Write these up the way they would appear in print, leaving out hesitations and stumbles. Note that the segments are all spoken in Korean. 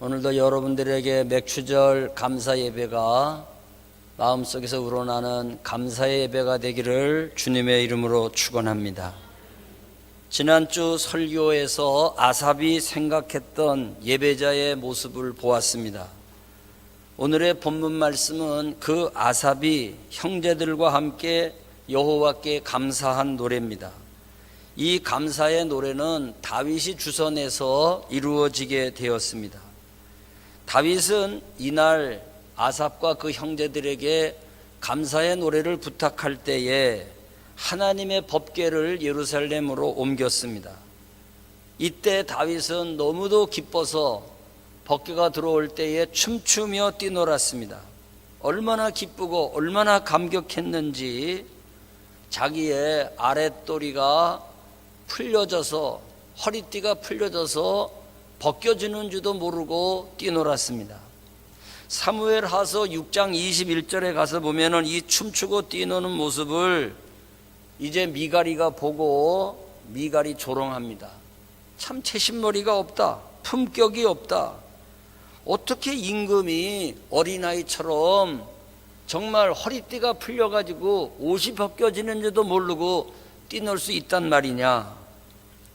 오늘도 여러분들에게 맥추절 감사 예배가 마음속에서 우러나는 감사의 예배가 되기를 주님의 이름으로 축원합니다. 지난주 설교에서 아삽이 생각했던 예배자의 모습을 보았습니다. 오늘의 본문 말씀은 그 아삽이 형제들과 함께 여호와께 감사한 노래입니다. 이 감사의 노래는 다윗이 주선해서 이루어지게 되었습니다. 다윗은 이날 아삽과 그 형제들에게 감사의 노래를 부탁할 때에 하나님의 법궤를 예루살렘으로 옮겼습니다. 이때 다윗은 너무도 기뻐서 법궤가 들어올 때에 춤추며 뛰놀았습니다. 얼마나 기쁘고 얼마나 감격했는지 자기의 아랫도리가 풀려져서 허리띠가 풀려져서 벗겨지는 줄도 모르고 뛰놀았습니다. 사무엘하서 6장 21절에 가서 보면은 이 춤추고 뛰노는 모습을 이제 미갈이가 보고 미갈이 조롱합니다. 참 채신머리가 없다, 품격이 없다. 어떻게 임금이 어린아이처럼 정말 허리띠가 풀려가지고 옷이 벗겨지는지도 모르고 뛰놀 수 있단 말이냐.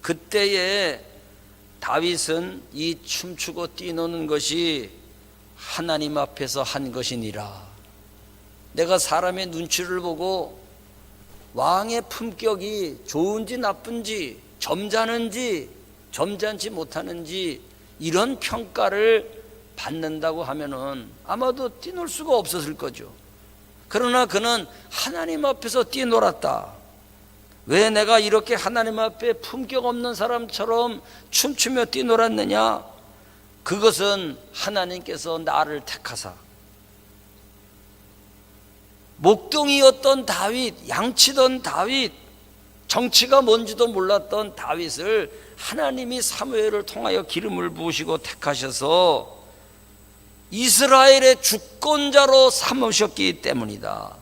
그때에 다윗은 이 춤추고 뛰노는 것이 하나님 앞에서 한 것이니라. 내가 사람의 눈치를 보고 왕의 품격이 좋은지 나쁜지, 점잖은지 점잖지 못하는지 이런 평가를 받는다고 하면은 아마도 뛰놀 수가 없었을 거죠. 그러나 그는 하나님 앞에서 뛰놀았다. 왜 내가 이렇게 하나님 앞에 품격 없는 사람처럼 춤추며 뛰놀았느냐? 그것은 하나님께서 나를 택하사 목동이었던 다윗, 양치던 다윗, 정치가 뭔지도 몰랐던 다윗을 하나님이 사무엘을 통하여 기름을 부으시고 택하셔서 이스라엘의 주권자로 삼으셨기 때문이다.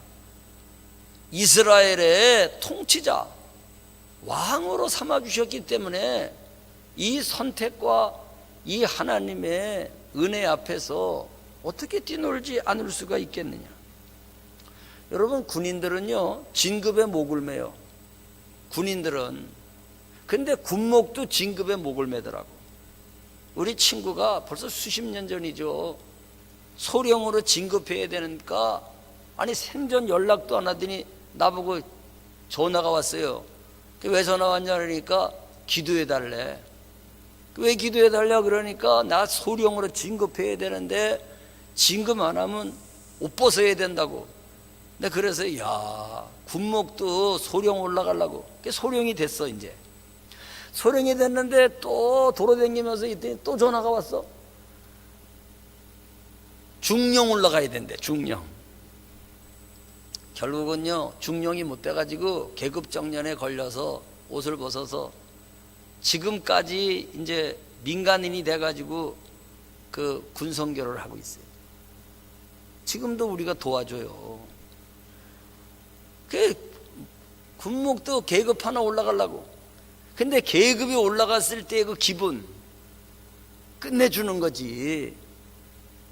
이스라엘의 통치자, 왕으로 삼아주셨기 때문에 이 선택과 이 하나님의 은혜 앞에서 어떻게 뛰놀지 않을 수가 있겠느냐. 여러분, 군인들은요 진급에 목을 매요. 군인들은. 근데 군목도 진급에 목을 매더라고. 우리 친구가 벌써 수십 년 전이죠. 소령으로 진급해야 되니까 아니 생전 연락도 안 하더니 나보고 전화가 왔어요. 왜 전화 왔냐 그러니까 기도해 달래. 왜 기도해 달라 그러니까 나 소령으로 진급해야 되는데 진급 안 하면 옷 벗어야 된다고. 근데 그래서 야 군목도 소령 올라가려고. 소령이 됐어. 이제 소령이 됐는데 또 돌아다니면서 이때 또 전화가 왔어. 중령 올라가야 된대. 중령. 결국은요 중령이 못 돼가지고 계급정년에 걸려서 옷을 벗어서 지금까지 이제 민간인이 돼가지고 그 군성교를 하고 있어요. 지금도 우리가 도와줘요. 그 군목도 계급 하나 올라가려고. 근데 계급이 올라갔을 때 그 기분 끝내주는 거지.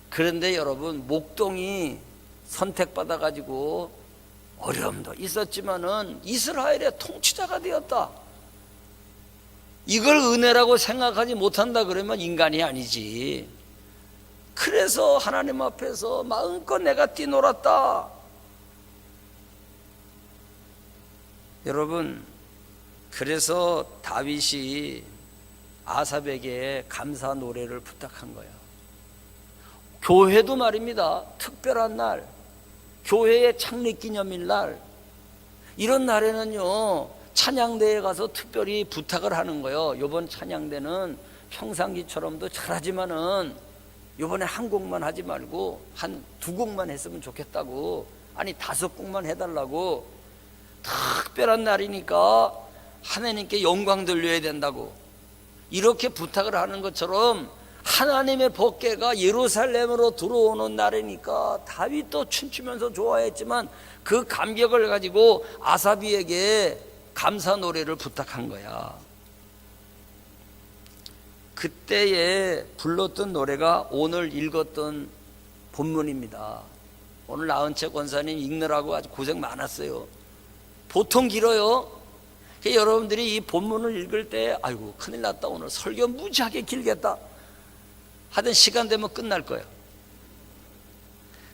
그런데 여러분, 목동이 선택받아가지고 어려움도 있었지만은 이스라엘의 통치자가 되었다. 이걸 은혜라고 생각하지 못한다 그러면 인간이 아니지. 그래서 하나님 앞에서 마음껏 내가 뛰놀았다. 여러분, 그래서 다윗이 아삽에게 감사 노래를 부탁한 거야. 교회도 말입니다. 특별한 날, 교회의 창립기념일 날, 이런 날에는요 찬양대에 가서 특별히 부탁을 하는 거예요. 이번 찬양대는 평상시처럼도 잘하지만은 이번에 한 곡만 하지 말고 한 두 곡만 했으면 좋겠다고. 아니 5곡만 해달라고. 특별한 날이니까 하나님께 영광 돌려야 된다고. 이렇게 부탁을 하는 것처럼 하나님의 법궤가 예루살렘으로 들어오는 날이니까 다윗도 춤추면서 좋아했지만 그 감격을 가지고 아삽이에게 감사 노래를 부탁한 거야. 그때에 불렀던 노래가 오늘 읽었던 본문입니다. 오늘 나은채 권사님 읽느라고 아주 고생 많았어요. 보통 길어요. 여러분들이 이 본문을 읽을 때 아이고 큰일 났다, 오늘 설교 무지하게 길겠다 하던 시간 되면 끝날 거예요.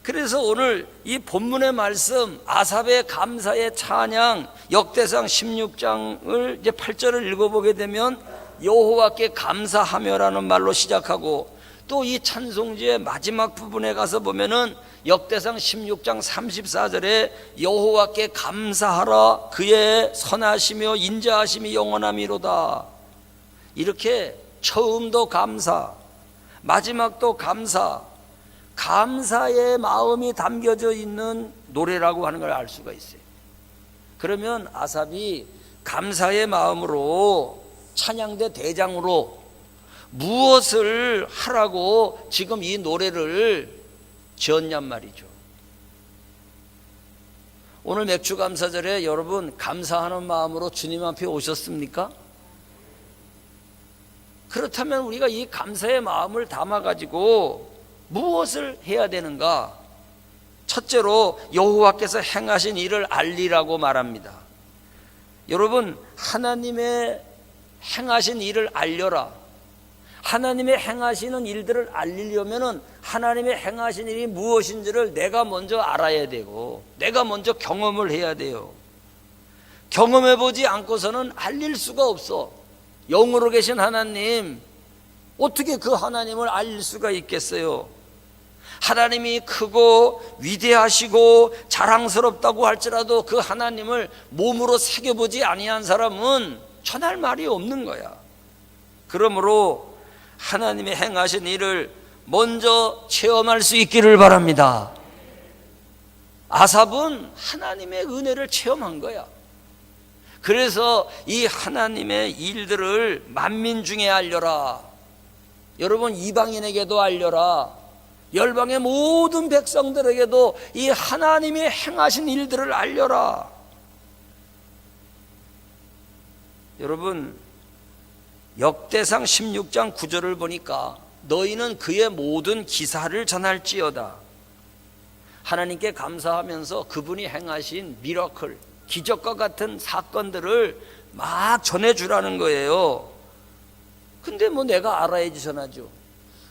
그래서 오늘 이 본문의 말씀, 아삽의 감사의 찬양, 역대상 16장을 이제 8절을 읽어보게 되면 여호와께 감사하며라는 말로 시작하고, 또 이 찬송지의 마지막 부분에 가서 보면은 역대상 16장 34절에 여호와께 감사하라, 그의 선하시며 인자하심이 영원함이로다. 이렇게 처음도 감사, 마지막도 감사, 감사의 마음이 담겨져 있는 노래라고 하는 걸 알 수가 있어요. 그러면 아삽이 감사의 마음으로 찬양대 대장으로 무엇을 하라고 지금 이 노래를 지었냔 말이죠. 오늘 맥주 감사절에 여러분 감사하는 마음으로 주님 앞에 오셨습니까? 그렇다면 우리가 이 감사의 마음을 담아가지고 무엇을 해야 되는가? 첫째로 여호와께서 행하신 일을 알리라고 말합니다. 여러분, 하나님의 행하신 일을 알려라. 하나님의 행하시는 일들을 알리려면 하나님의 행하신 일이 무엇인지를 내가 먼저 알아야 되고, 내가 먼저 경험을 해야 돼요. 경험해보지 않고서는 알릴 수가 없어. 영으로 계신 하나님, 어떻게 그 하나님을 알릴 수가 있겠어요? 하나님이 크고 위대하시고 자랑스럽다고 할지라도 그 하나님을 몸으로 새겨보지 아니한 사람은 전할 말이 없는 거야. 그러므로 하나님의 행하신 일을 먼저 체험할 수 있기를 바랍니다. 아삽은 하나님의 은혜를 체험한 거야. 그래서 이 하나님의 일들을 만민 중에 알려라. 여러분, 이방인에게도 알려라. 열방의 모든 백성들에게도 이 하나님이 행하신 일들을 알려라. 여러분, 역대상 16장 9절을 보니까 너희는 그의 모든 기사를 전할지어다. 하나님께 감사하면서 그분이 행하신 미러클, 기적과 같은 사건들을 막 전해주라는 거예요. 근데 뭐 내가 알아야지 전하죠.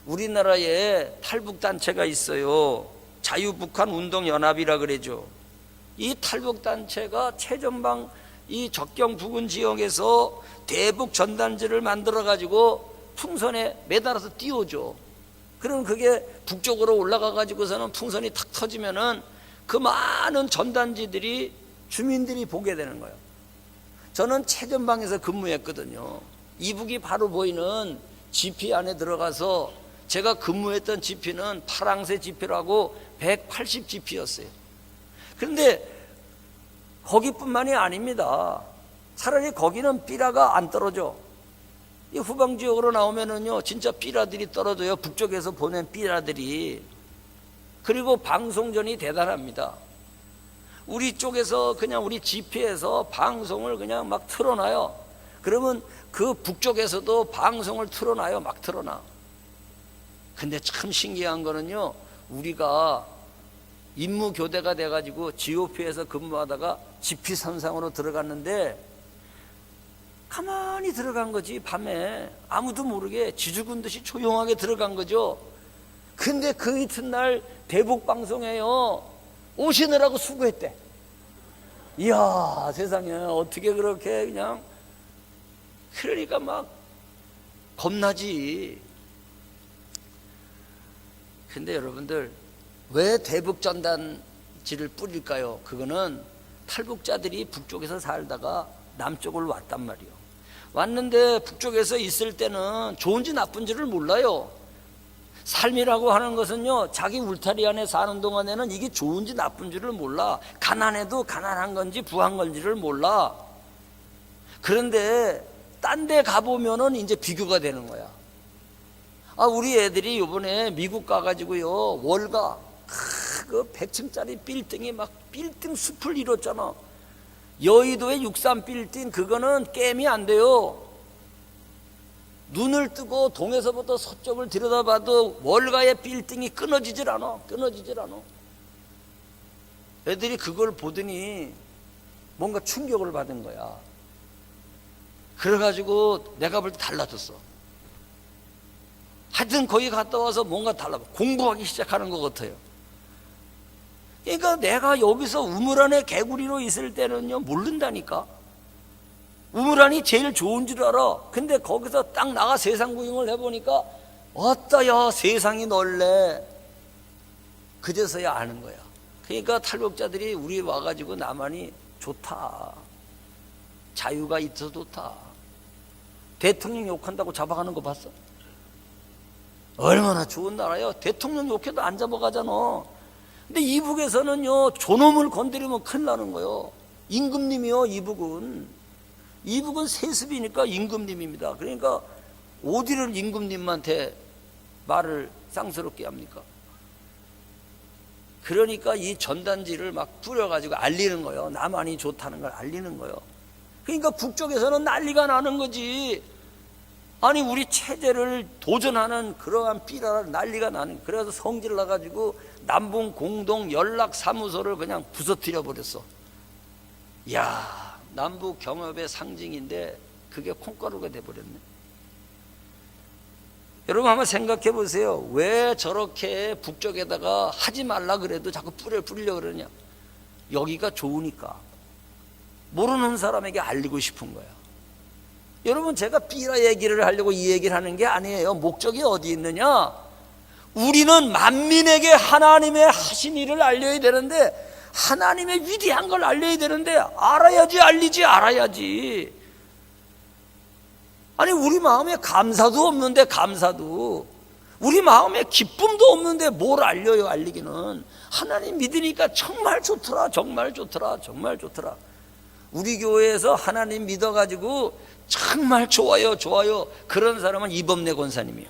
우리나라에 탈북단체가 있어요. 자유북한운동연합이라 그러죠. 이 탈북단체가 최전방 이 적경 부근 지역에서 대북 전단지를 만들어 가지고 풍선에 매달아서 띄워줘. 그럼 그게 북쪽으로 올라가 가지고서는 풍선이 탁 터지면은 그 많은 전단지들이 주민들이 보게 되는 거예요. 저는 최전방에서 근무했거든요. 이북이 바로 보이는 지피 안에 들어가서 제가 근무했던 지피는 파랑새 지피라고 180 지피였어요. 그런데 거기뿐만이 아닙니다. 차라리 거기는 삐라가 안 떨어져. 이 후방 지역으로 나오면은요, 진짜 삐라들이 떨어져요. 북쪽에서 보낸 삐라들이. 그리고 방송전이 대단합니다. 우리 쪽에서 그냥 우리 지피에서 방송을 그냥 막 틀어놔요. 그러면 그 북쪽에서도 방송을 틀어놔요. 막 틀어놔. 근데 참 신기한 거는요, 우리가 임무 교대가 돼가지고 GOP에서 근무하다가 지피선상으로 들어갔는데 가만히 들어간 거지. 밤에 아무도 모르게 쥐죽은 듯이 조용하게 들어간 거죠. 근데 그 이튿날 대북방송에요, 오시느라고 수고했대. 이야, 세상에 어떻게 그렇게 그냥. 그러니까 막 겁나지. 근데 여러분들, 왜 대북 전단지를 뿌릴까요? 그거는 탈북자들이 북쪽에서 살다가 남쪽을 왔단 말이에요. 왔는데 북쪽에서 있을 때는 좋은지 나쁜지를 몰라요. 삶이라고 하는 것은요, 자기 울타리 안에 사는 동안에는 이게 좋은지 나쁜지를 몰라. 가난해도 가난한 건지 부한 건지를 몰라. 그런데 딴 데 가보면은 이제 비교가 되는 거야. 아, 우리 애들이 요번에 미국 가가지고요, 월가 그 100층짜리 빌딩이 막 빌딩 숲을 이뤘잖아. 여의도의 63빌딩, 그거는 게임이 안 돼요. 눈을 뜨고 동에서부터 서쪽을 들여다봐도 월가의 빌딩이 끊어지질 않아. 애들이 그걸 보더니 뭔가 충격을 받은 거야. 그래가지고 내가 볼 때 달라졌어. 하여튼 거기 갔다 와서 뭔가 공부하기 시작하는 것 같아요. 그러니까 내가 여기서 우물 안에 개구리로 있을 때는요 모른다니까. 우물 안이 제일 좋은 줄 알아. 근데 거기서 딱 나가 세상 구경을 해보니까 어떠야 세상이 넓네. 그제서야 아는 거야. 그러니까 탈북자들이 우리 와가지고 남한이 좋다, 자유가 있어서 좋다. 대통령 욕한다고 잡아가는 거 봤어? 얼마나 좋은 나라요. 대통령 욕해도 안 잡아가잖아. 근데 이북에서는요 존엄을 건드리면 큰일 나는 거예요. 임금님이요. 이북은 세습이니까 임금님입니다. 그러니까 어디를 임금님한테 말을 쌍스럽게 합니까? 그러니까 이 전단지를 막 뿌려가지고 알리는 거예요. 남한이 좋다는 걸 알리는 거예요. 그러니까 북쪽에서는 난리가 나는 거지. 아니 우리 체제를 도전하는 그러한 삐라를 난리가 나는. 그래서 성질 나가지고 남북 공동 연락 사무소를 그냥 부서뜨려 버렸어. 야, 남북 경협의 상징인데 그게 콩가루가 돼 버렸네. 여러분 한번 생각해 보세요. 왜 저렇게 북쪽에다가 하지 말라 그래도 자꾸 뿌리려고 그러냐? 여기가 좋으니까. 모르는 사람에게 알리고 싶은 거야. 여러분 제가 삐라 얘기를 하려고 이 얘기를 하는 게 아니에요. 목적이 어디 있느냐? 우리는 만민에게 하나님의 하신 일을 알려야 되는데, 하나님의 위대한 걸 알려야 되는데 알아야지. 아니 우리 마음에 감사도 없는데, 우리 마음에 기쁨도 없는데 뭘 알려요? 알리기는 하나님 믿으니까 정말 좋더라. 우리 교회에서 하나님 믿어가지고 정말 좋아요. 그런 사람은 이범래 권사님이요.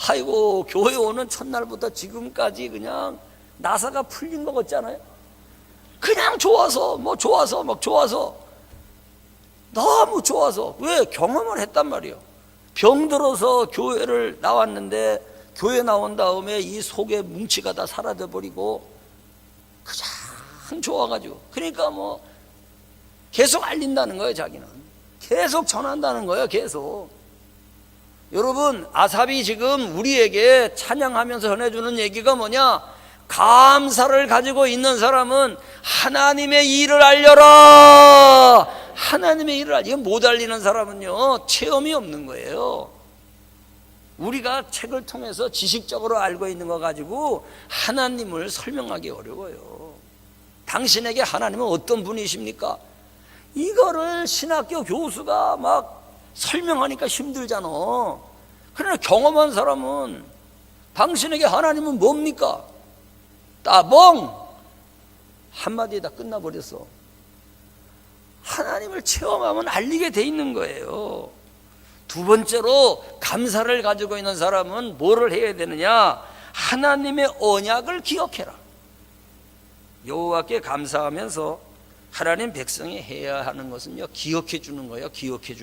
아이고 교회 오는 첫날부터 지금까지 그냥 나사가 풀린 것 같잖아요. 그냥 좋아서 너무 좋아서. 왜? 경험을 했단 말이에요. 병들어서 교회를 나왔는데 교회 나온 다음에 이 속에 뭉치가 다 사라져 버리고 그냥 좋아가지고. 그러니까 뭐 계속 알린다는 거예요. 자기는 계속 전한다는 거예요. 계속. 여러분 아삽이 지금 우리에게 찬양하면서 전해주는 얘기가 뭐냐? 감사를 가지고 있는 사람은 하나님의 일을 알려라. 이건 못 알리는 사람은요 체험이 없는 거예요. 우리가 책을 통해서 지식적으로 알고 있는 거 가지고 하나님을 설명하기 어려워요. 당신에게 하나님은 어떤 분이십니까? 이거를 신학교 교수가 막 설명하니까 힘들잖아. 그러나 경험한 사람은 당신에게 하나님은 뭡니까? 따봉! 한마디에 다 끝나버렸어. 하나님을 체험하면 알리게 돼 있는 거예요. 두 번째로 감사를 가지고 있는 사람은 뭐를 해야 되느냐? 하나님의 언약을 기억해라. 여호와께 감사하면서 하나님 백성이 해야 하는 것은요 기억해 주는 거예요. 기억해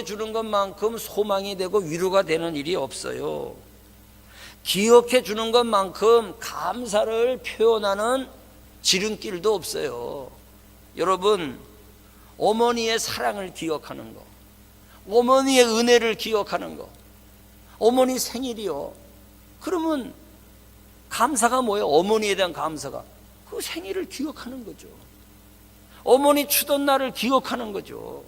주는 것만큼 소망이 되고 위로가 되는 일이 없어요. 기억해 주는 것만큼 감사를 표현하는 지름길도 없어요. 여러분 어머니의 사랑을 기억하는 거, 어머니의 은혜를 기억하는 거, 어머니 생일이요. 그러면 감사가 뭐예요? 어머니에 대한 감사가 그 생일을 기억하는 거죠. 어머니 추던 날을 기억하는 거죠.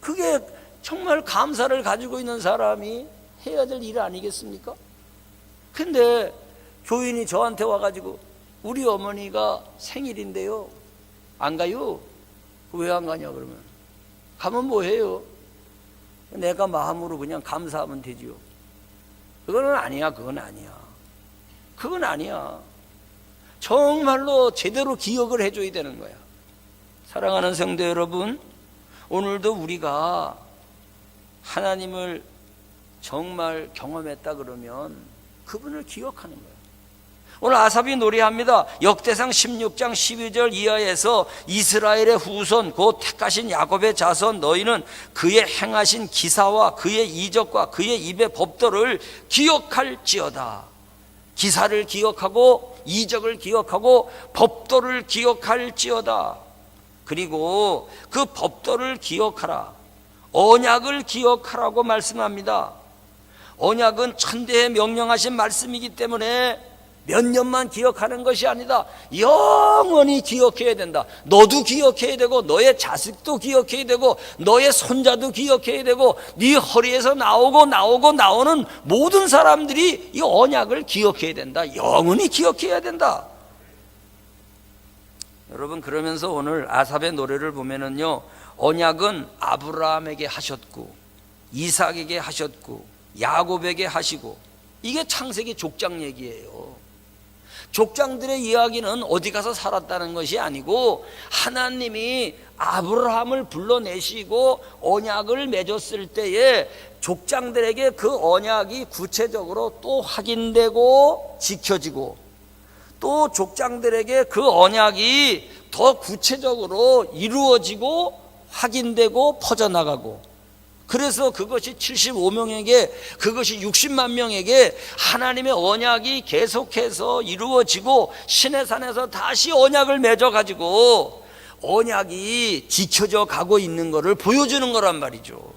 그게 정말 감사를 가지고 있는 사람이 해야 될 일 아니겠습니까? 근데 교인이 저한테 와가지고 우리 어머니가 생일인데요 안 가요? 왜 안 가냐 그러면 가면 뭐해요? 내가 마음으로 그냥 감사하면 되지요. 그건 아니야. 정말로 제대로 기억을 해줘야 되는 거야. 사랑하는 성도 여러분, 오늘도 우리가 하나님을 정말 경험했다 그러면 그분을 기억하는 거예요. 오늘 아삽이 노래합니다. 역대상 16장 12절 이하에서 이스라엘의 후손 곧 택하신 야곱의 자손 너희는 그의 행하신 기사와 그의 이적과 그의 입의 법도를 기억할지어다. 기사를 기억하고 이적을 기억하고 법도를 기억할지어다. 그리고 그 법도를 기억하라. 언약을 기억하라고 말씀합니다. 언약은 천대에 명령하신 말씀이기 때문에 몇 년만 기억하는 것이 아니다. 영원히 기억해야 된다. 너도 기억해야 되고 너의 자식도 기억해야 되고 너의 손자도 기억해야 되고 네 허리에서 나오는 모든 사람들이 이 언약을 기억해야 된다. 영원히 기억해야 된다. 여러분, 그러면서 오늘 아삽의 노래를 보면은요, 언약은 아브라함에게 하셨고 이삭에게 하셨고 야곱에게 하시고, 이게 창세기 족장 얘기예요. 족장들의 이야기는 어디 가서 살았다는 것이 아니고 하나님이 아브라함을 불러내시고 언약을 맺었을 때에 족장들에게 그 언약이 구체적으로 또 확인되고 지켜지고, 또 족장들에게 그 언약이 더 구체적으로 이루어지고 확인되고 퍼져나가고, 그래서 그것이 75명에게, 그것이 60만 명에게 하나님의 언약이 계속해서 이루어지고 시내산에서 다시 언약을 맺어가지고 언약이 지켜져 가고 있는 것을 보여주는 거란 말이죠.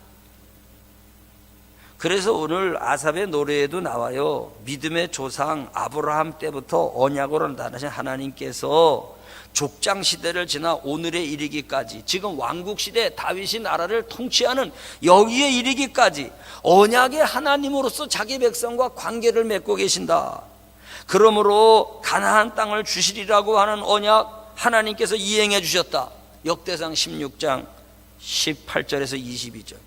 그래서 오늘 아삽의 노래에도 나와요. 믿음의 조상 아브라함 때부터 언약으로 나타나신 하나님께서 족장 시대를 지나 오늘에 이르기까지, 지금 왕국 시대 다윗이 나라를 통치하는 여기에 이르기까지 언약의 하나님으로서 자기 백성과 관계를 맺고 계신다. 그러므로 가나안 땅을 주시리라고 하는 언약 하나님께서 이행해 주셨다. 역대상 16장 18절에서 22절.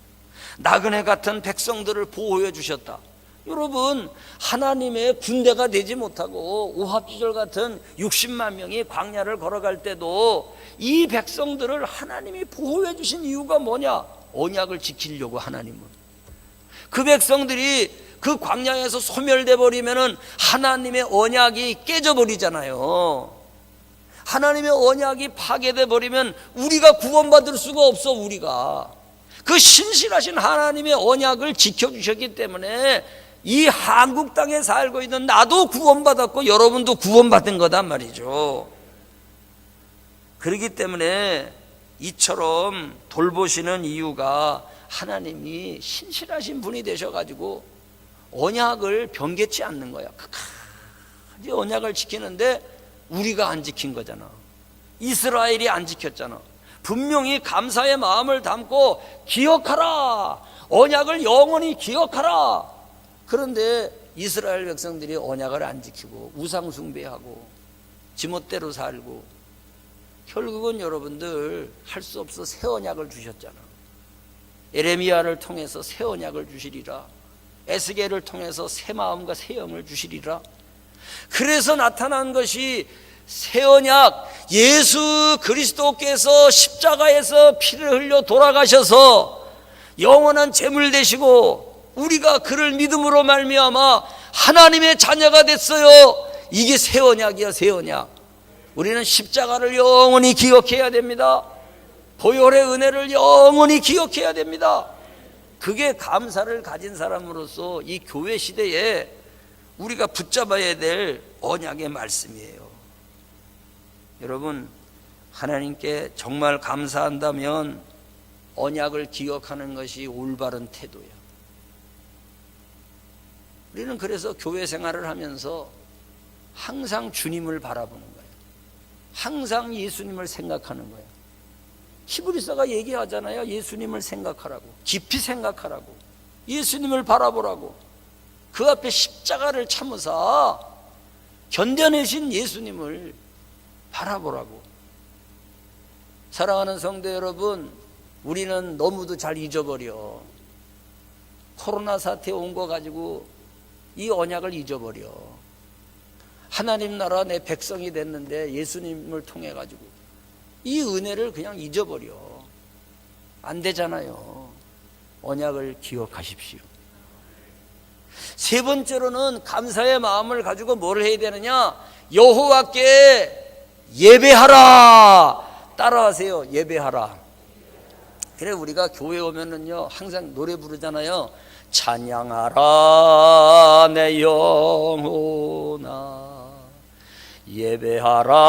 나그네 같은 백성들을 보호해 주셨다. 여러분, 하나님의 군대가 되지 못하고 오합지졸 같은 60만 명이 광야를 걸어갈 때도 이 백성들을 하나님이 보호해 주신 이유가 뭐냐? 언약을 지키려고. 하나님은 그 백성들이 그 광야에서 소멸돼 버리면은 하나님의 언약이 깨져 버리잖아요. 하나님의 언약이 파괴돼 버리면 우리가 구원받을 수가 없어. 우리가 그 신실하신 하나님의 언약을 지켜주셨기 때문에 이 한국 땅에 살고 있는 나도 구원받았고 여러분도 구원받은 거단 말이죠. 그렇기 때문에 이처럼 돌보시는 이유가 하나님이 신실하신 분이 되셔가지고 언약을 변개치 않는 거야. 끝까지 언약을 지키는데 우리가 안 지킨 거잖아. 이스라엘이 안 지켰잖아. 분명히 감사의 마음을 담고 기억하라, 언약을 영원히 기억하라. 그런데 이스라엘 백성들이 언약을 안 지키고 우상 숭배하고 지멋대로 살고, 결국은 여러분들 할 수 없어 새 언약을 주셨잖아. 에레미야를 통해서 새 언약을 주시리라. 에스겔을 통해서 새 마음과 새 영을 주시리라. 그래서 나타난 것이 새 언약, 예수 그리스도께서 십자가에서 피를 흘려 돌아가셔서 영원한 제물 되시고 우리가 그를 믿음으로 말미암아 하나님의 자녀가 됐어요. 이게 새 언약이야. 새 언약. 우리는 십자가를 영원히 기억해야 됩니다. 보혈의 은혜를 영원히 기억해야 됩니다. 그게 감사를 가진 사람으로서 이 교회 시대에 우리가 붙잡아야 될 언약의 말씀이에요. 여러분, 하나님께 정말 감사한다면 언약을 기억하는 것이 올바른 태도야. 우리는 그래서 교회 생활을 하면서 항상 주님을 바라보는 거예요. 항상 예수님을 생각하는 거예요. 히브리서가 얘기하잖아요. 예수님을 생각하라고, 깊이 생각하라고, 예수님을 바라보라고. 그 앞에 십자가를 참으사 견뎌내신 예수님을 바라보라고. 사랑하는 성도 여러분, 우리는 너무도 잘 잊어버려. 코로나 사태 온 거 가지고 이 언약을 잊어버려. 하나님 나라 내 백성이 됐는데 예수님을 통해 가지고 이 은혜를 그냥 잊어버려. 안 되잖아요. 언약을 기억하십시오. 세 번째로는 감사의 마음을 가지고 뭘 해야 되느냐? 여호와께 예배하라. 따라하세요. 예배하라. 그래 우리가 교회 오면은요 항상 노래 부르잖아요. 찬양하라 내 영혼아, 예배하라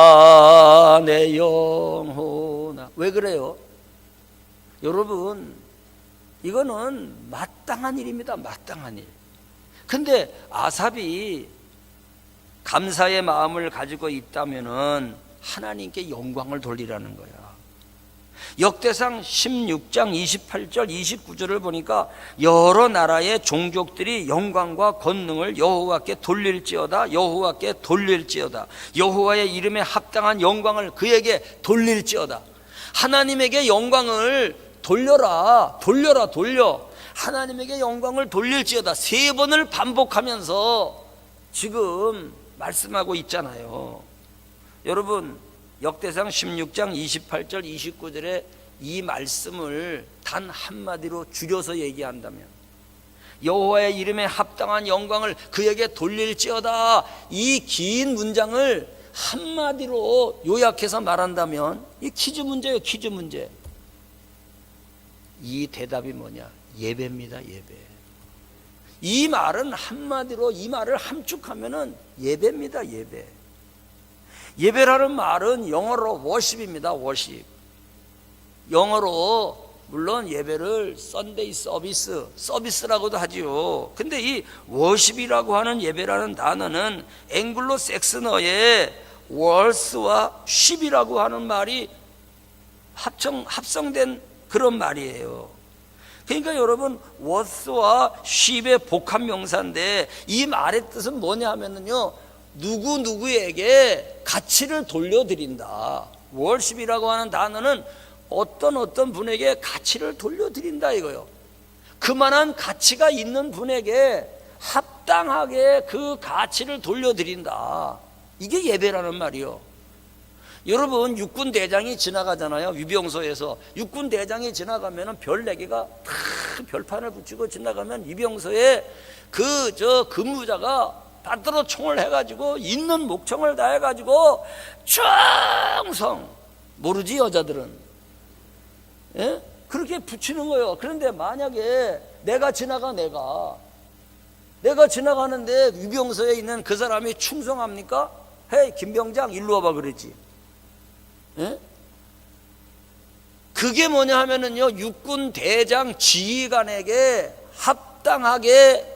내 영혼아. 왜 그래요? 여러분, 이거는 마땅한 일입니다. 마땅한 일. 근데 아삽이 감사의 마음을 가지고 있다면은 하나님께 영광을 돌리라는 거야. 역대상 16장 28절 29절을 보니까 여러 나라의 종족들이 영광과 권능을 여호와께 돌릴지어다, 여호와께 돌릴지어다, 여호와의 이름에 합당한 영광을 그에게 돌릴지어다. 하나님에게 영광을 돌려라, 돌려. 하나님에게 영광을 돌릴지어다. 세 번을 반복하면서 지금 말씀하고 있잖아요. 여러분, 역대상 16장 28절 29절에 이 말씀을 단 한마디로 줄여서 얘기한다면 여호와의 이름에 합당한 영광을 그에게 돌릴지어다, 이 긴 문장을 한마디로 요약해서 말한다면 이 퀴즈 문제예요. 퀴즈 문제. 이 대답이 뭐냐? 예배입니다. 예배. 이 말은 한마디로, 이 말을 함축하면은 예배입니다. 예배. 예배라는 말은 영어로 worship입니다. worship. 영어로 물론 예배를 Sunday 서비스라고도 하지요. 근데 이 worship이라고 하는 예배라는 단어는 앵글로 섹스너의 words와 ship이라고 하는 말이 합성된 그런 말이에요. 그러니까 여러분, words와 ship의 복합 명사인데 이 말의 뜻은 뭐냐 하면은요, 누구에게 가치를 돌려드린다. worship이라고 하는 단어는 어떤 분에게 가치를 돌려드린다 이거요. 그만한 가치가 있는 분에게 합당하게 그 가치를 돌려드린다. 이게 예배라는 말이요. 여러분, 육군 대장이 지나가잖아요. 위병소에서 육군 대장이 지나가면은 별 4개가 탁 별판을 붙이고 지나가면 위병소에 근무자가 받들어 총을 해가지고 있는 목청을 다 해가지고 충성, 모르지 여자들은, 예? 그렇게 붙이는 거예요. 그런데 만약에 내가 지나가는데 위병소에 있는 그 사람이 충성합니까? 헤이 김병장 일로 와봐 그러지. 예? 그게 뭐냐 하면은요, 육군 대장 지휘관에게 합당하게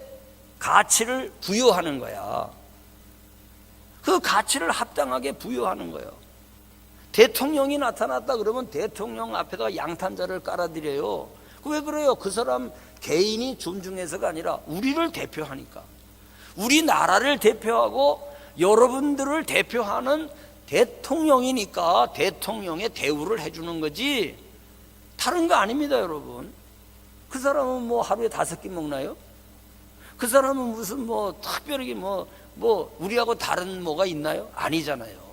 가치를 부여하는 거야. 그 가치를 합당하게 부여하는 거예요. 대통령이 나타났다 그러면 대통령 앞에다가 양탄자를 깔아드려요. 왜 그래요? 그 사람 개인이 존중해서가 아니라 우리를 대표하니까, 우리나라를 대표하고 여러분들을 대표하는 대통령이니까 대통령의 대우를 해주는 거지 다른 거 아닙니다. 여러분, 그 사람은 뭐 하루에 5끼 먹나요? 그 사람은 무슨 뭐 특별하게 뭐 우리하고 다른 뭐가 있나요? 아니잖아요.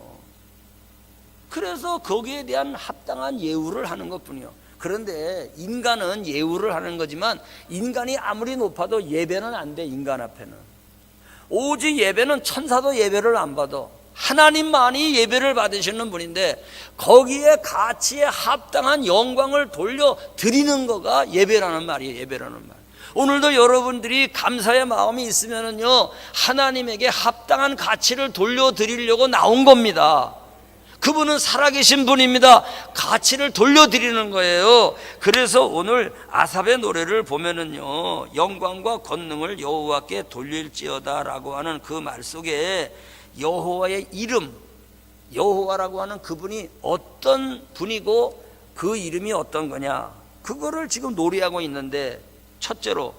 그래서 거기에 대한 합당한 예우를 하는 것뿐이요. 그런데 인간은 예우를 하는 거지만 인간이 아무리 높아도 예배는 안 돼. 인간 앞에는 오직 예배는 천사도 예배를 안 받아. 하나님만이 예배를 받으시는 분인데 거기에 가치에 합당한 영광을 돌려드리는 거가 예배라는 말이에요. 예배라는 말. 오늘도 여러분들이 감사의 마음이 있으면은요, 하나님에게 합당한 가치를 돌려드리려고 나온 겁니다. 그분은 살아계신 분입니다. 가치를 돌려드리는 거예요. 그래서 오늘 아삽의 노래를 보면은요, 영광과 권능을 여호와께 돌릴지어다 라고 하는 그 말 속에 여호와의 이름, 여호와라고 하는 그분이 어떤 분이고 그 이름이 어떤 거냐, 그거를 지금 노래하고 있는데, 첫째로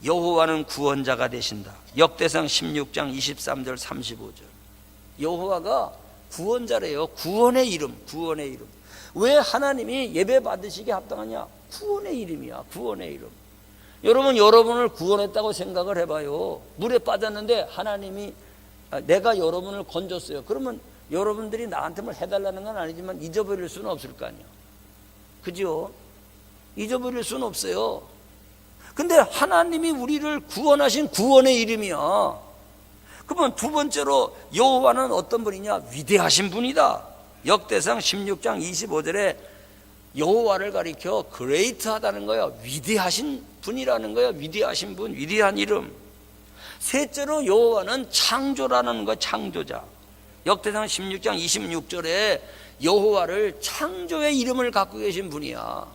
여호와는 구원자가 되신다. 역대상 16장 23절 35절. 여호와가 구원자래요. 구원의 이름, 구원의 이름. 왜 하나님이 예배 받으시게 합당하냐? 구원의 이름이야. 구원의 이름. 여러분, 여러분을 구원했다고 생각을 해봐요. 물에 빠졌는데 하나님이 내가 여러분을 건졌어요. 그러면 여러분들이 나한테 뭘 해달라는 건 아니지만 잊어버릴 수는 없을 거 아니에요. 그죠? 잊어버릴 수는 없어요. 근데 하나님이 우리를 구원하신 구원의 이름이야. 그러면 두 번째로 여호와는 어떤 분이냐? 위대하신 분이다. 역대상 16장 25절에 여호와를 가리켜 그레이트하다는 거예요. 위대하신 분이라는 거예요. 위대하신 분, 위대한 이름. 셋째로 여호와는 창조라는 거예요. 창조자. 역대상 16장 26절에 여호와를 창조의 이름을 갖고 계신 분이야.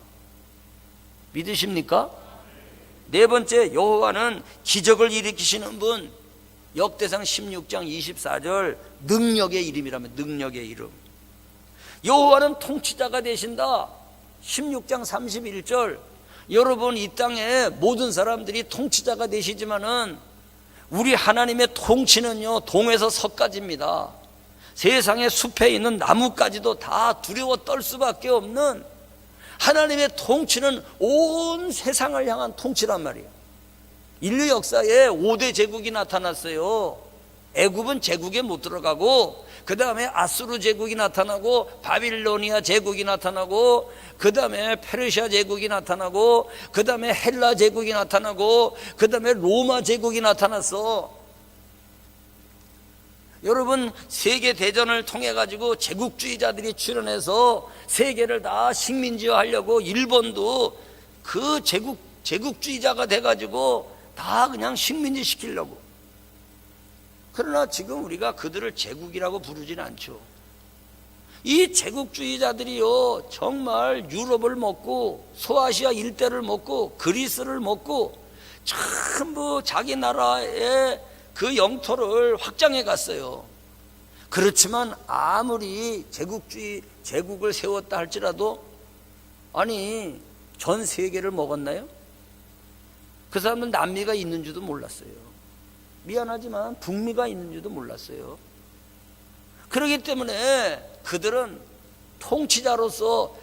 믿으십니까? 네 번째, 여호와는 기적을 일으키시는 분. 역대상 16장 24절 능력의 이름이라면 능력의 이름. 여호와는 통치자가 되신다. 16장 31절 여러분, 이 땅에 모든 사람들이 통치자가 되시지만은 우리 하나님의 통치는요, 동에서 서까지입니다. 세상의 숲에 있는 나무까지도 다 두려워 떨 수밖에 없는 하나님의 통치는 온 세상을 향한 통치란 말이에요. 인류 역사에 5대 제국이 나타났어요. 애굽은 제국에 못 들어가고, 그 다음에 아수르 제국이 나타나고, 바빌로니아 제국이 나타나고, 그 다음에 페르시아 제국이 나타나고, 그 다음에 헬라 제국이 나타나고, 그 다음에 로마 제국이 나타났어. 여러분, 세계대전을 통해 가지고 제국주의자들이 출현해서 세계를 다 식민지화하려고 일본도 그 제국주의자가 돼 가지고 다 그냥 식민지 시키려고. 그러나 지금 우리가 그들을 제국이라고 부르진 않죠. 이 제국주의자들이요, 정말 유럽을 먹고 소아시아 일대를 먹고 그리스를 먹고 전부 자기 나라의 그 영토를 확장해 갔어요. 그렇지만 아무리 제국을 세웠다 할지라도, 아니, 전 세계를 먹었나요? 그 사람은 남미가 있는 줄도 몰랐어요. 미안하지만 북미가 있는 줄도 몰랐어요. 그렇기 때문에 그들은 통치자로서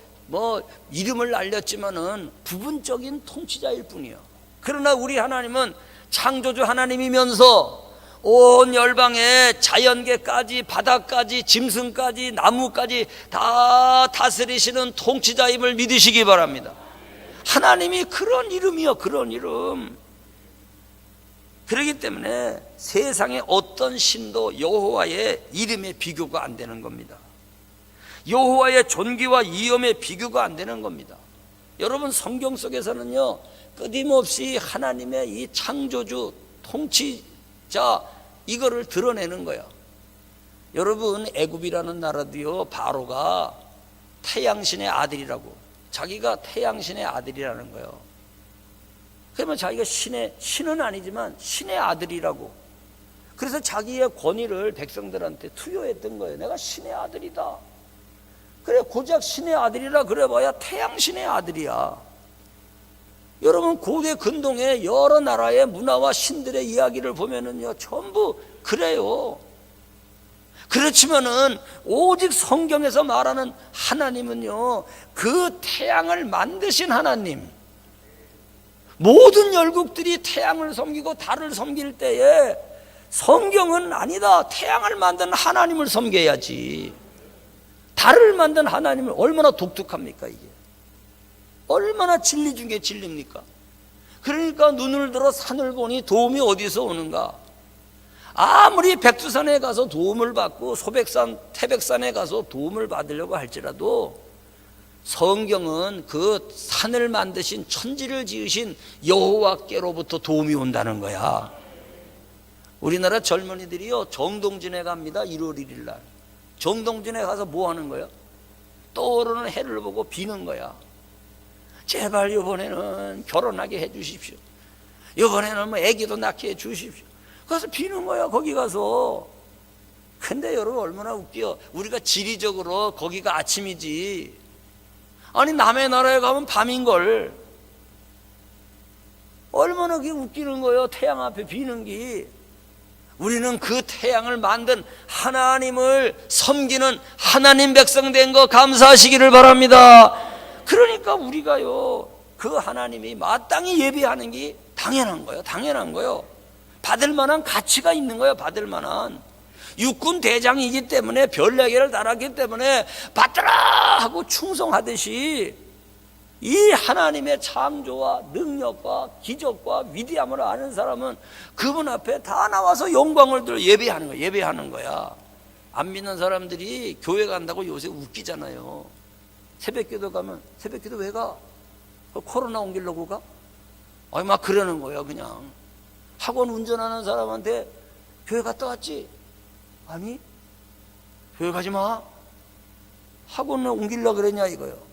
이름을 알렸지만은 부분적인 통치자일 뿐이에요. 그러나 우리 하나님은 창조주 하나님이면서 온 열방에 자연계까지 바다까지 짐승까지 나무까지 다 다스리시는 통치자임을 믿으시기 바랍니다. 하나님이 그런 이름이요, 그런 이름. 그렇기 때문에 세상의 어떤 신도 여호와의 이름에 비교가 안 되는 겁니다. 여호와의 존귀와 위엄에 비교가 안 되는 겁니다. 여러분, 성경 속에서는요, 끊임없이 하나님의 이 창조주, 통치자, 이거를 드러내는 거예요. 여러분, 애굽이라는 나라도요, 바로가 태양신의 아들이라고, 자기가 태양신의 아들이라는 거예요. 그러면 자기가 신은 아니지만 신의 아들이라고, 그래서 자기의 권위를 백성들한테 투여했던 거예요. 내가 신의 아들이다. 그래, 고작 신의 아들이라 그래봐야 태양신의 아들이야. 여러분, 고대 근동의 여러 나라의 문화와 신들의 이야기를 보면은요, 전부 그래요. 그렇지만은 오직 성경에서 말하는 하나님은요, 그 태양을 만드신 하나님. 모든 열국들이 태양을 섬기고 달을 섬길 때에 성경은 아니다, 태양을 만든 하나님을 섬겨야지. 달을 만든 하나님은 얼마나 독특합니까, 이게? 얼마나 진리 중에 진리입니까? 그러니까 눈을 들어 산을 보니 도움이 어디서 오는가? 아무리 백두산에 가서 도움을 받고 소백산, 태백산에 가서 도움을 받으려고 할지라도 성경은 그 산을 만드신, 천지를 지으신 여호와께로부터 도움이 온다는 거야. 우리나라 젊은이들이요, 정동진에 갑니다. 1월 1일 날. 정동진에 가서 뭐 하는 거야? 떠오르는 해를 보고 비는 거야. 제발 이번에는 결혼하게 해 주십시오. 이번에는 아기도 낳게 해 주십시오. 그래서 비는 거야, 거기 가서. 근데 여러분, 얼마나 웃겨. 우리가 지리적으로 거기가 아침이지. 아니, 남의 나라에 가면 밤인걸. 얼마나 그게 웃기는 거예요, 태양 앞에 비는 게. 우리는 그 태양을 만든 하나님을 섬기는 하나님 백성 된 거 감사하시기를 바랍니다. 그러니까 우리가요, 그 하나님이 마땅히 예배하는 게 당연한 거예요. 당연한 거예요. 받을 만한 가치가 있는 거예요. 받을 만한. 육군 대장이기 때문에, 별 4개를 달았기 때문에 받더라 하고 충성하듯이 이 하나님의 창조와 능력과 기적과 위대함을 아는 사람은 그분 앞에 다 나와서 영광을 들어 예배하는 거야. 안 믿는 사람들이 교회 간다고 요새 웃기잖아요. 새벽기도 가면 새벽기도 왜 가? 코로나 옮기려고 가? 아니 막 그러는 거야. 그냥 학원 운전하는 사람한테 교회 갔다 왔지? 아니 교회 가지 마. 학원을 옮기려고 그랬냐 이거요.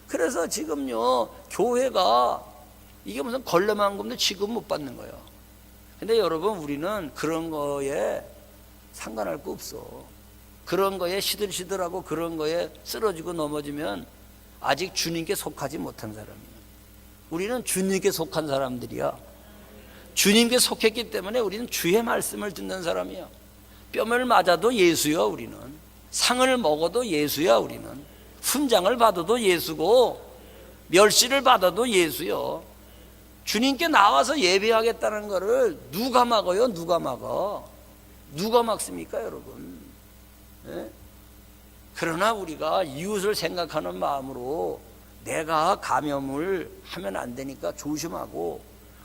그래서 지금요 교회가 이게 무슨 걸레만금도 취급 못 받는 거예요. 근데 여러분 우리는 그런 거에 상관할 거 없어. 그런 거에 시들시들하고 그런 거에 쓰러지고 넘어지면 아직 주님께 속하지 못한 사람이에요. 우리는 주님께 속한 사람들이야. 주님께 속했기 때문에 우리는 주의 말씀을 듣는 사람이야. 뺨을 맞아도 예수야. 우리는 상을 먹어도 예수야. 우리는 훈장을 받아도 예수고 멸시를 받아도 예수요. 주님께 나와서 예배하겠다는 거를 누가 막아요? 누가 막아? 누가 막습니까 여러분? 네? 그러나 우리가 이웃을 생각하는 마음으로 내가 감염을 하면 안 되니까 조심하고,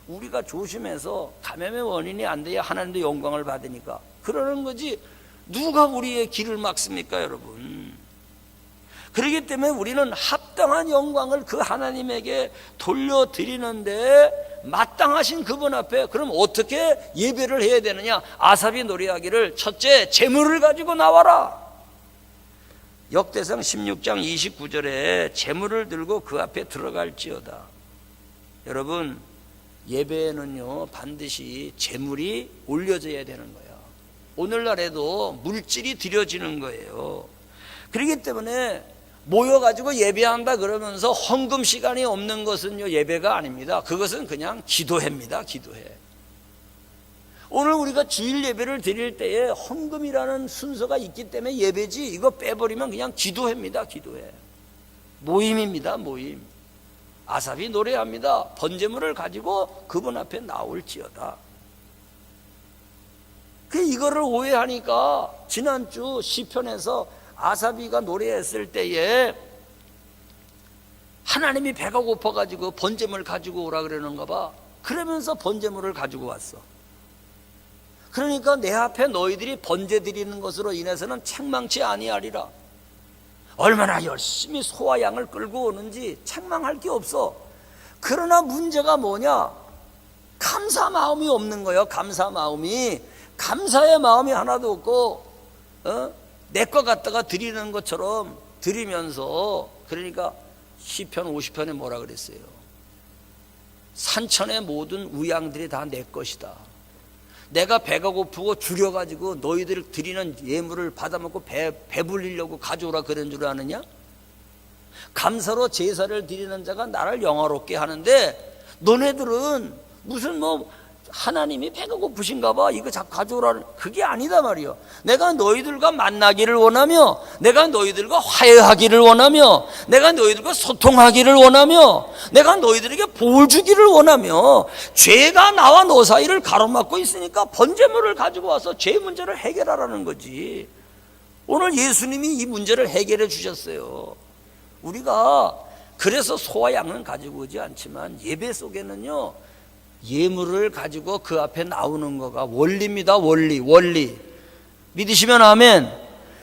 우리가 조심해서 감염의 원인이 안 돼야 하나님도 영광을 받으니까 그러는 거지, 누가 우리의 길을 막습니까 여러분? 그렇기 때문에 우리는 합당한 영광을 그 하나님에게 돌려드리는데 마땅하신 그분 앞에 그럼 어떻게 예배를 해야 되느냐? 아삽이 노래하기를 첫째 제물을 가지고 나와라. 역대상 16장 29절에 제물을 들고 그 앞에 들어갈지어다. 여러분 예배에는요 반드시 제물이 올려져야 되는 거예요. 오늘날에도 물질이 드려지는 거예요. 그렇기 때문에 모여가지고 예배한다 그러면서 헌금 시간이 없는 것은요 예배가 아닙니다. 그것은 그냥 기도회입니다. 기도회. 오늘 우리가 주일 예배를 드릴 때에 헌금이라는 순서가 있기 때문에 예배지, 이거 빼버리면 그냥 기도회입니다. 기도회. 모임입니다. 모임. 아삽이 노래합니다. 번제물을 가지고 그분 앞에 나올지어다. 이거를 오해하니까 지난주 시편에서 아삽이가 노래했을 때에 하나님이 배가 고파가지고 번제물 가지고 오라 그러는가 봐. 그러면서 번제물을 가지고 왔어. 그러니까 내 앞에 너희들이 번제 드리는 것으로 인해서는 책망치 아니하리라. 얼마나 열심히 소와 양을 끌고 오는지 책망할 게 없어. 그러나 문제가 뭐냐? 감사 마음이 없는 거예요. 감사 마음이. 감사의 마음이 하나도 없고 내 거 갖다가 드리는 것처럼 드리면서, 그러니까 시편 50편에 뭐라 그랬어요? 산천의 모든 우양들이 다 내 것이다. 내가 배가 고프고 줄여가지고 너희들 드리는 예물을 받아먹고 배불리려고 가져오라 그런 줄 아느냐? 감사로 제사를 드리는 자가 나를 영화롭게 하는데 너네들은 무슨 하나님이 배가 고프신가 봐, 이거 자꾸 가져오라는, 그게 아니다 말이요. 내가 너희들과 만나기를 원하며, 내가 너희들과 화해하기를 원하며, 내가 너희들과 소통하기를 원하며, 내가 너희들에게 복을 주기를 원하며, 죄가 나와 너 사이를 가로막고 있으니까 번제물을 가지고 와서 죄 문제를 해결하라는 거지. 오늘 예수님이 이 문제를 해결해 주셨어요. 우리가 그래서 소와 양은 가지고 오지 않지만 예배 속에는요 예물을 가지고 그 앞에 나오는 거가 원리입니다. 원리. 믿으시면 아멘.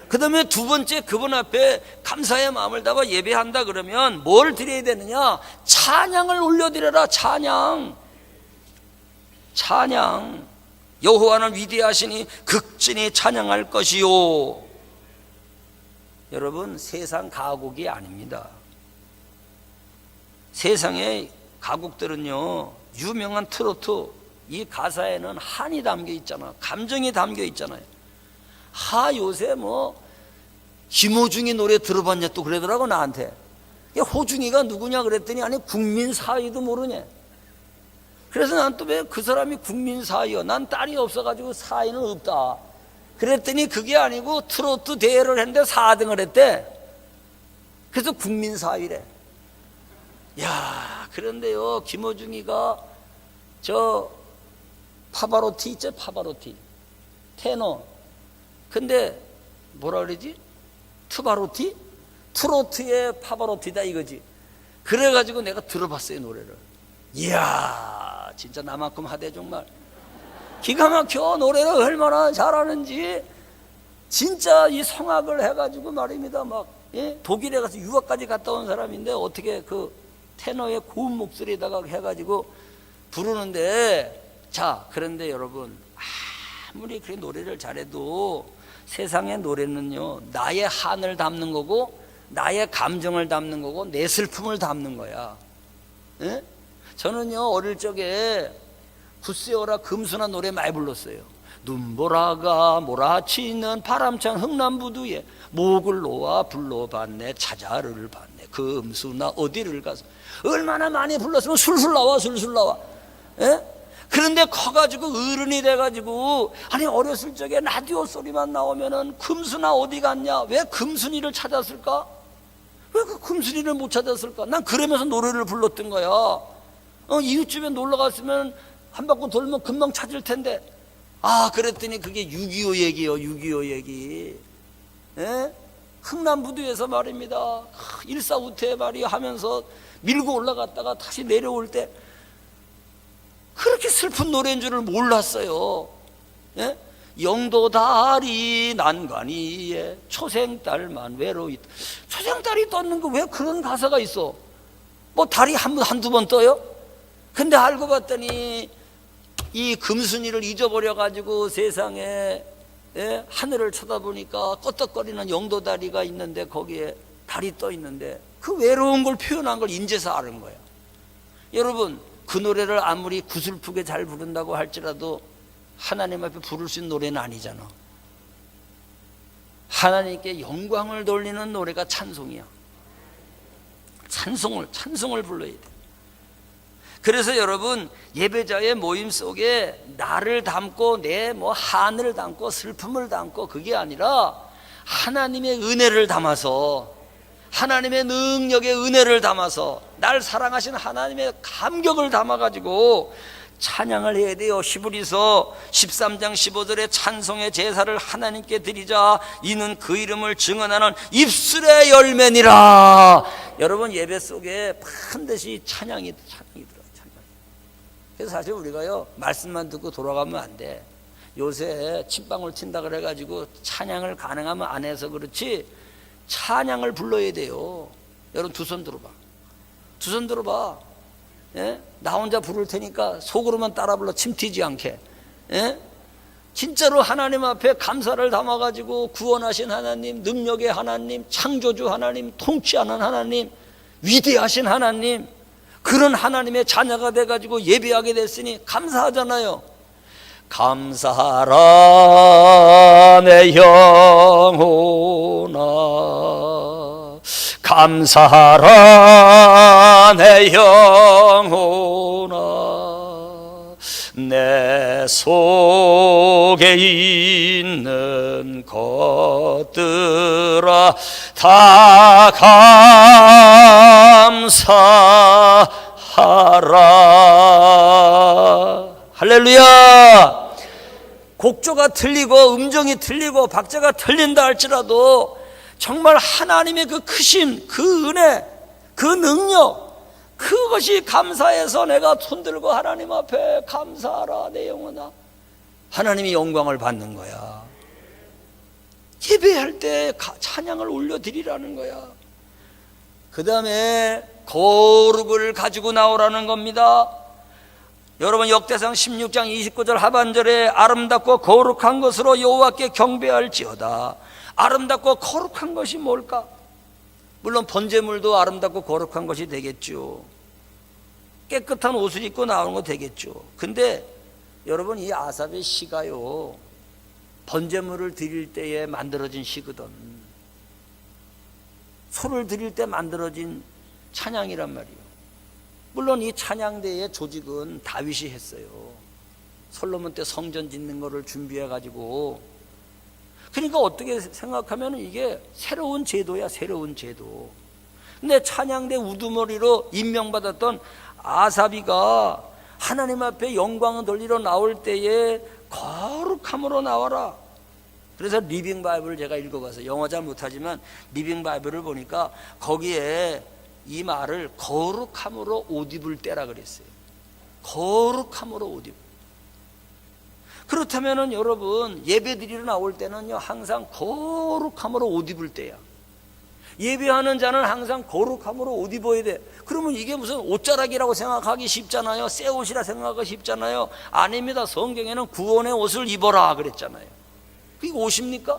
그 다음에 두 번째, 그분 앞에 감사의 마음을 담아 예배한다 그러면 뭘 드려야 되느냐? 찬양을 올려드려라. 찬양. 여호와는 위대하시니 극진히 찬양할 것이요. 여러분 세상 가곡이 아닙니다. 세상의 가곡들은요 유명한 트로트, 이 가사에는 한이 담겨 있잖아. 감정이 담겨 있잖아요. 요새 김호중이 노래 들어봤냐 또 그러더라고 나한테. 호중이가 누구냐 그랬더니 아니 국민사위도 모르냐. 그래서 난 또 왜 그 사람이 국민사위여, 난 딸이 없어가지고 사위는 없다 그랬더니 그게 아니고 트로트 대회를 했는데 4등을 했대. 그래서 국민사위래. 그런데요 김호중이가 저 파바로티 있죠? 파바로티 테너. 근데 뭐라 그러지? 트바로티? 트로트의 파바로티다 이거지. 그래가지고 내가 들어봤어요, 노래를. 이야, 진짜 나만큼 하대. 정말 기가 막혀. 노래를 얼마나 잘하는지. 진짜 이 성악을 해가지고 말입니다. 막 독일에 가서 유학까지 갔다 온 사람인데 어떻게 그 테너의 고운 목소리에다가 해가지고 부르는데, 자, 그런데 여러분, 아무리 그렇게 노래를 잘해도 세상의 노래는요, 나의 한을 담는 거고, 나의 감정을 담는 거고, 내 슬픔을 담는 거야. 예? 저는요, 어릴 적에 구세오라 금수나 노래 많이 불렀어요. 눈보라가 몰아치는 바람찬 흥남부두에 목을 놓아 불러봤네, 찾아를 봤네, 금수나 어디를 가서. 얼마나 많이 불렀으면 술술 나와, 술술 나와. 예? 그런데 커가지고 어른이 돼가지고, 아니 어렸을 적에 라디오 소리만 나오면은 금수나 어디 갔냐, 왜 금순이를 찾았을까? 왜 그 금순이를 못 찾았을까? 난 그러면서 노래를 불렀던 거야. 이웃집에 놀러 갔으면 한 바퀴 돌면 금방 찾을 텐데. 그랬더니 그게 6.25 얘기요, 6.25 얘기. 예? 흥남부두에서 말입니다. 일사후퇴 말이 하면서 밀고 올라갔다가 다시 내려올 때 그렇게 슬픈 노래인 줄을 몰랐어요. 예? 영도다리 난간이에 초생딸만 외로이. 초생딸이 떴는 거 왜 그런 가사가 있어? 뭐 달이 한두 번 떠요? 근데 알고 봤더니 이 금순이를 잊어버려가지고 세상에 하늘을 쳐다보니까 껐덕거리는 영도다리가 있는데 거기에 달이 떠 있는데 그 외로운 걸 표현한 걸 인제서 아는 거야. 여러분, 그 노래를 아무리 구슬프게 잘 부른다고 할지라도 하나님 앞에 부를 수 있는 노래는 아니잖아. 하나님께 영광을 돌리는 노래가 찬송이야. 찬송을 불러야 돼. 그래서 여러분, 예배자의 모임 속에 나를 담고 내 한을 담고 슬픔을 담고 그게 아니라 하나님의 은혜를 담아서, 하나님의 능력의 은혜를 담아서, 날 사랑하신 하나님의 감격을 담아가지고 찬양을 해야 돼요. 히브리서 13장 15절에 찬송의 제사를 하나님께 드리자, 이는 그 이름을 증언하는 입술의 열매니라. 여러분, 예배 속에 반드시 찬양이 들어요. 그래서 사실 우리가요, 말씀만 듣고 돌아가면 안 돼. 요새 침방울 튄다 그래가지고 찬양을 가능하면 안 해서 그렇지, 찬양을 불러야 돼요. 여러분, 두 손 들어봐. 두 손 들어봐. 예? 나 혼자 부를 테니까 속으로만 따라 불러, 침 튀지 않게. 예? 진짜로 하나님 앞에 감사를 담아가지고 구원하신 하나님, 능력의 하나님, 창조주 하나님, 통치하는 하나님, 위대하신 하나님, 그런 하나님의 자녀가 돼가지고 예배하게 됐으니 감사하잖아요. 감사하라 내 영혼아, 감사하라 내 영혼아, 내 속에 있는 것들아 다 감사하라. 할렐루야. 곡조가 틀리고 음정이 틀리고 박자가 틀린다 할지라도 정말 하나님의 그 크심, 그 은혜, 그 능력, 그것이 감사해서 내가 손들고 하나님 앞에 감사하라 내 영혼아, 하나님이 영광을 받는 거야. 예배할 때 찬양을 올려드리라는 거야. 그 다음에 거룩을 가지고 나오라는 겁니다. 여러분, 역대상 16장 29절 하반절에 아름답고 거룩한 것으로 여호와께 경배할지어다. 아름답고 거룩한 것이 뭘까? 물론 번제물도 아름답고 거룩한 것이 되겠죠. 깨끗한 옷을 입고 나오는 거 되겠죠. 근데 여러분, 이 아삽의 시가요, 번제물을 드릴 때에 만들어진 시거든. 소를 드릴 때 만들어진 찬양이란 말이에요. 물론 이 찬양대의 조직은 다윗이 했어요. 솔로몬 때 성전 짓는 거를 준비해 가지고. 그러니까 어떻게 생각하면 이게 새로운 제도야, 새로운 제도. 근데 찬양대 우두머리로 임명받았던 아사비가 하나님 앞에 영광을 돌리러 나올 때에 거룩함으로 나와라. 그래서 리빙 바이블을 제가 읽어봐서, 영어 잘 못하지만 리빙 바이블을 보니까 거기에 이 말을 거룩함으로 옷 입을 때라 그랬어요. 거룩함으로 옷 입을. 그렇다면은 여러분 예배 드리러 나올 때는요 항상 거룩함으로 옷 입을 때야. 예배하는 자는 항상 거룩함으로 옷 입어야 돼. 그러면 이게 무슨 옷자락이라고 생각하기 쉽잖아요. 새 옷이라 생각하기 쉽잖아요. 아닙니다. 성경에는 구원의 옷을 입어라 그랬잖아요. 그게 옷입니까?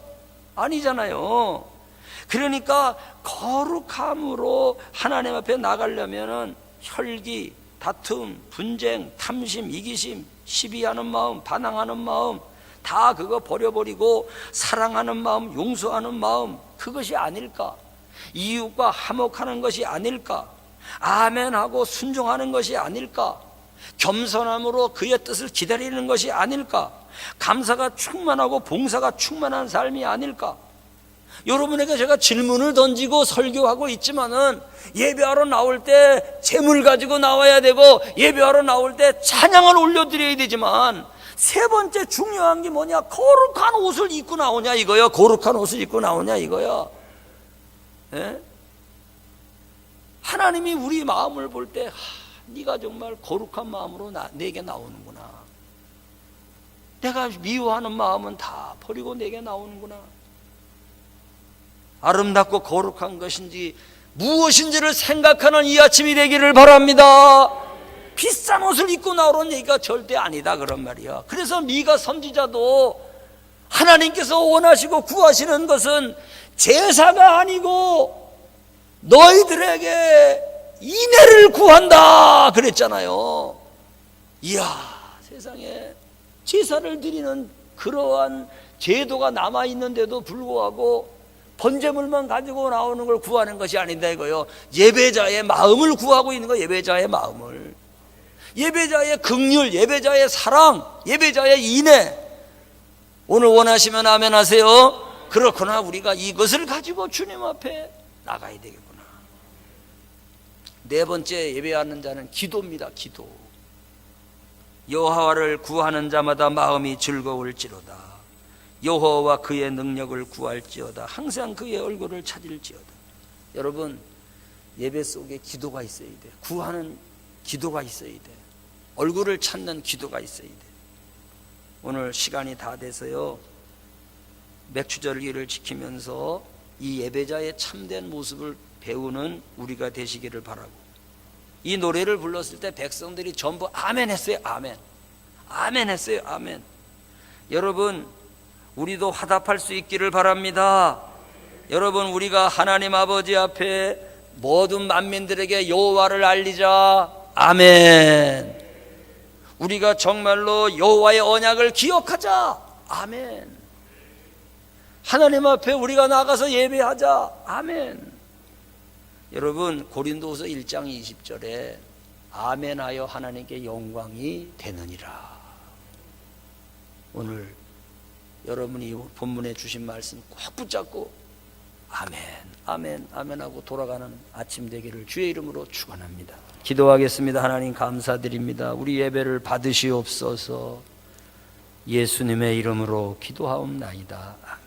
아니잖아요. 그러니까 거룩함으로 하나님 앞에 나가려면은 혈기, 다툼, 분쟁, 탐심, 이기심, 시비하는 마음, 반항하는 마음 다 그거 버려버리고 사랑하는 마음, 용서하는 마음, 그것이 아닐까? 이웃과 화목하는 것이 아닐까? 아멘하고 순종하는 것이 아닐까? 겸손함으로 그의 뜻을 기다리는 것이 아닐까? 감사가 충만하고 봉사가 충만한 삶이 아닐까? 여러분에게 제가 질문을 던지고 설교하고 있지만은 예배하러 나올 때 재물 가지고 나와야 되고 예배하러 나올 때 찬양을 올려드려야 되지만 세 번째 중요한 게 뭐냐? 거룩한 옷을 입고 나오냐 이거야. 거룩한 옷을 입고 나오냐 이거야. 예? 하나님이 우리 마음을 볼 때 네가 정말 거룩한 마음으로 내게 나오는구나. 내가 미워하는 마음은 다 버리고 내게 나오는구나. 아름답고 거룩한 것인지 무엇인지를 생각하는 이 아침이 되기를 바랍니다. 비싼 옷을 입고 나오라는 얘기가 절대 아니다 그런 말이야. 그래서 미가 선지자도 하나님께서 원하시고 구하시는 것은 제사가 아니고 너희들에게 인애를 구한다 그랬잖아요. 이야, 세상에 제사를 드리는 그러한 제도가 남아있는데도 불구하고 번제물만 가지고 나오는 걸 구하는 것이 아닌다 이거요. 예배자의 마음을 구하고 있는 거예요. 예배자의 마음을. 예배자의 긍휼, 예배자의 사랑, 예배자의 인애. 오늘 원하시면 아멘 하세요. 그렇구나. 우리가 이것을 가지고 주님 앞에 나가야 되겠구나. 네 번째 예배하는 자는 기도입니다. 기도. 여호와를 구하는 자마다 마음이 즐거울지로다. 여호와와 그의 능력을 구할지어다. 항상 그의 얼굴을 찾을지어다. 여러분 예배 속에 기도가 있어야 돼. 구하는 기도가 있어야 돼. 얼굴을 찾는 기도가 있어야 돼. 오늘 시간이 다 돼서요 맥추절기를 지키면서 이 예배자의 참된 모습을 배우는 우리가 되시기를 바라고, 이 노래를 불렀을 때 백성들이 전부 아멘 했어요. 아멘. 아멘 했어요. 아멘. 여러분 우리도 화답할 수 있기를 바랍니다. 여러분 우리가 하나님 아버지 앞에 모든 만민들에게 여호와를 알리자. 아멘. 우리가 정말로 여호와의 언약을 기억하자. 아멘. 하나님 앞에 우리가 나가서 예배하자. 아멘. 여러분 고린도후서 1장 20절에 아멘하여 하나님께 영광이 되느니라. 오늘 여러분이 본문에 주신 말씀 꼭 붙잡고 아멘, 아멘, 아멘하고 돌아가는 아침 되기를 주의 이름으로 축원합니다. 기도하겠습니다. 하나님 감사드립니다. 우리 예배를 받으시옵소서. 예수님의 이름으로 기도하옵나이다. 아멘.